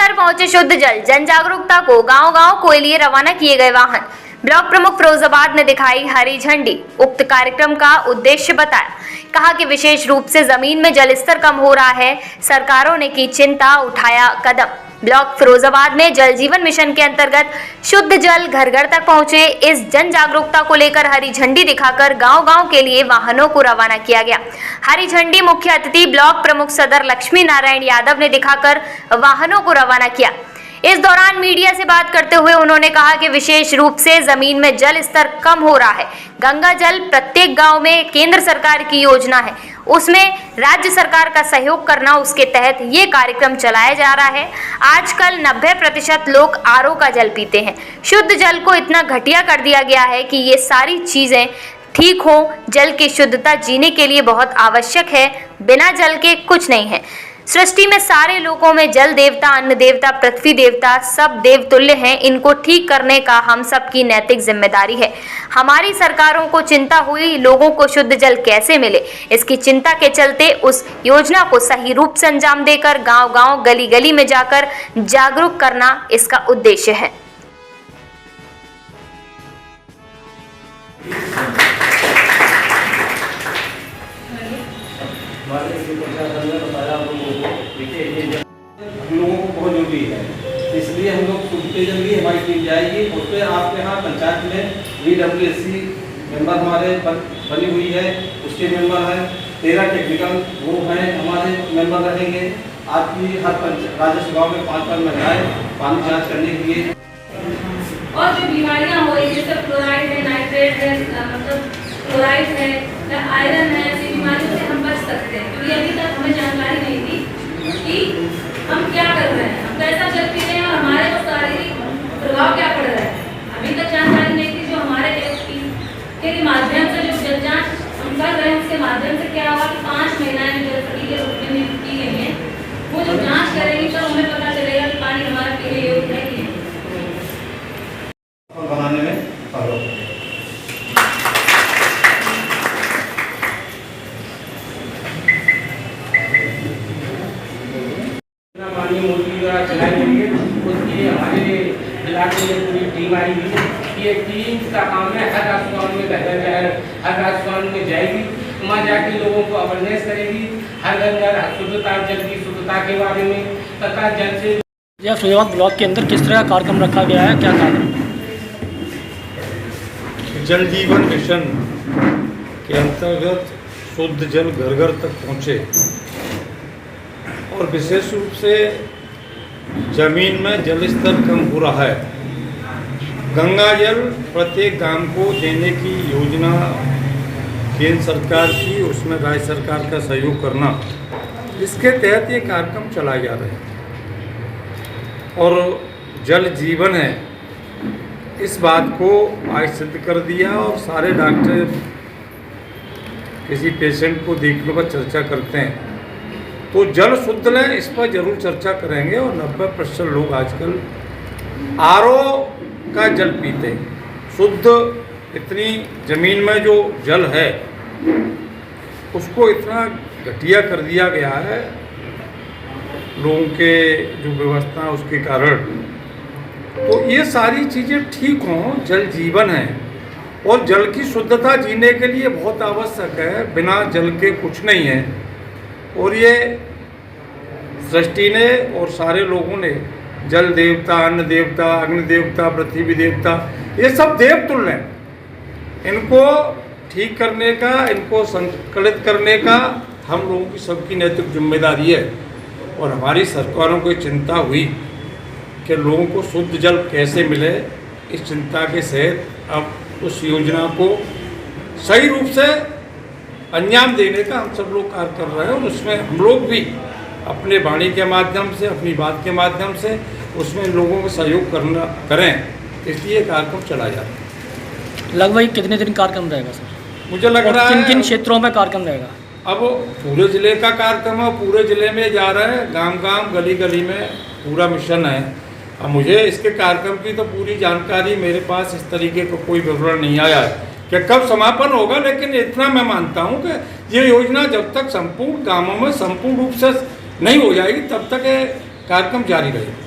घर पहुंचे शुद्ध जल। जन जागरूकता को गांव-गांव के लिए रवाना किए गए वाहन। ब्लॉक प्रमुख फिरोजाबाद ने दिखाई हरी झंडी। उक्त कार्यक्रम का उद्देश्य बताया। कहा कि विशेष रूप से जमीन में जल स्तर कम हो रहा है, सरकारों ने की चिंता, उठाया कदम। ब्लॉक फिरोजाबाद में जल जीवन मिशन के अंतर्गत शुद्ध जल घर घर तक पहुंचे। इस जन जागरूकता को लेकर हरी झंडी दिखाकर गांव-गांव के लिए वाहनों को रवाना किया गया। हरी झंडी मुख्य अतिथि ब्लॉक प्रमुख सदर लक्ष्मी नारायण यादव ने दिखाकर वाहनों को रवाना किया। इस दौरान मीडिया से बात करते हुए उन्होंने कहा कि विशेष रूप से जमीन में जल स्तर कम हो रहा है। गंगा जल प्रत्येक गांव में केंद्र सरकार की योजना है, उसमें राज्य सरकार का सहयोग करना, उसके तहत ये कार्यक्रम चलाया जा रहा है। आजकल 90% लोग आरओ का जल पीते हैं। शुद्ध जल को इतना घटिया कर दिया गया है कि ये सारी चीजें ठीक हो। जल की शुद्धता जीने के लिए बहुत आवश्यक है, बिना जल के कुछ नहीं है। सृष्टि में सारे लोगों में जल देवता, अन्न देवता, पृथ्वी देवता सब देवतुल्य हैं। इनको ठीक करने का हम सब की नैतिक जिम्मेदारी है। हमारी सरकारों को चिंता हुई लोगों को शुद्ध जल कैसे मिले, इसकी चिंता के चलते उस योजना को सही रूप से अंजाम देकर गांव-गांव, गली-गली में जाकर जागरूक करना इसका उद्देश्य है। हम लोगों को बहुत जरूरी है, इसलिए हम लोग सुनते जल्दी हमारी टीम जाएगी। उस पर आपके यहाँ पंचायत में VWSC मेंबर हमारे बनी हुई है, उसके मेंबर हैं 13 टेक्निकल वो हैं हमारे मेंबर रहेंगे। आपकी हर राजस्व गाँव में 5 महिलाएं पानी जाँच करने के लिए। और जो बीमारियाँ हो रही जैसे फ्लोराइड है, नाइट्रेट है, मतलब क्लोराइड है या आयरन है, ऐसी बीमारियों से हम बच सकते हैं। क्योंकि अभी तक हमें जानकारी नहीं थी कि हम क्या कर रहे हैं, हम कैसा जल पी रहे हैं और हमारे को शारीरिक प्रभाव क्या पड़ रहा है। अभी तक जानकारी नहीं थी। जो हमारे के माध्यम से जो जल जाँच हम कर रहे हैं, उसके माध्यम से क्या हुआ कि 5 महिलाएं जल सखी के रूप में नियुक्त की गई हैं। वो जो जाँच करेंगी तब हमें पता चलेगा कि पानी हमारे पीने योग्य है कि नहीं। बनाने में पानी मोदी द्वारा चलाई गई है, उसकी हमारे इलाके में पूरी टीम आई हुई है। ये टीम का काम है हर राजस्थान में भेजा जाए, हर राजस्थान में जाएगी, वहाँ जाके लोगों को अवेयरनेस करेगी हर घर शुद्धता, जल की शुद्धता के बारे में तथा जल से। यह फिरोजाबाद ब्लॉक के अंदर किस तरह का कार्यक्रम रखा गया है, क्या कार्यक्रम? जल जीवन मिशन के अंतर्गत शुद्ध जल घर घर तक पहुँचे और विशेष रूप से जमीन में जल स्तर कम हो रहा है। गंगा जल प्रत्येक गांव को देने की योजना केंद्र सरकार की, उसमें राज्य सरकार का सहयोग करना, इसके तहत ये कार्यक्रम चलाए जा रहे हैं। और जल जीवन है, इस बात को आज सिद्ध कर दिया। और सारे डॉक्टर किसी पेशेंट को देखने पर चर्चा करते हैं तो जल शुद्ध लें, इस पर जरूर चर्चा करेंगे। और 90% लोग आजकल आरओ का जल पीते हैं। शुद्ध इतनी ज़मीन में जो जल है उसको इतना घटिया कर दिया गया है लोगों के जो व्यवस्था उसके कारण। तो ये सारी चीज़ें ठीक हों, जल जीवन है और जल की शुद्धता जीने के लिए बहुत आवश्यक है। बिना जल के कुछ नहीं है। और ये सृष्टि ने और सारे लोगों ने जल देवता, अन्न देवता, अग्नि देवता, पृथ्वी देवता, ये सब देवतुल्य हैं। इनको ठीक करने का, इनको संकलित करने का हम लोगों की सबकी नैतिक जिम्मेदारी है। और हमारी सरकारों को चिंता हुई कि लोगों को शुद्ध जल कैसे मिले, इस चिंता के तहत अब उस योजना को सही रूप से अंजाम देने का हम सब लोग कार्य कर रहे हैं। और उसमें हम लोग भी अपने वाणी के माध्यम से, अपनी बात के माध्यम से उसमें लोगों को सहयोग करें, इसलिए कार्यक्रम चला जा रहा है। लगभग कितने दिन कार्यक्रम रहेगा सर? मुझे लग रहा है किन क्षेत्रों में कार्यक्रम रहेगा? अब पूरे ज़िले का कार्यक्रम है, पूरे ज़िले में जा रहे हैं, गांव-गांव, गली-गली में पूरा मिशन है। अब मुझे इसके कार्यक्रम की तो पूरी जानकारी मेरे पास इस तरीके का कोई विवरण नहीं आया है कि कब समापन होगा, लेकिन इतना मैं मानता हूं कि ये योजना जब तक संपूर्ण गांवों में संपूर्ण रूप से नहीं हो जाएगी तब तक ये कार्यक्रम जारी रहेगा।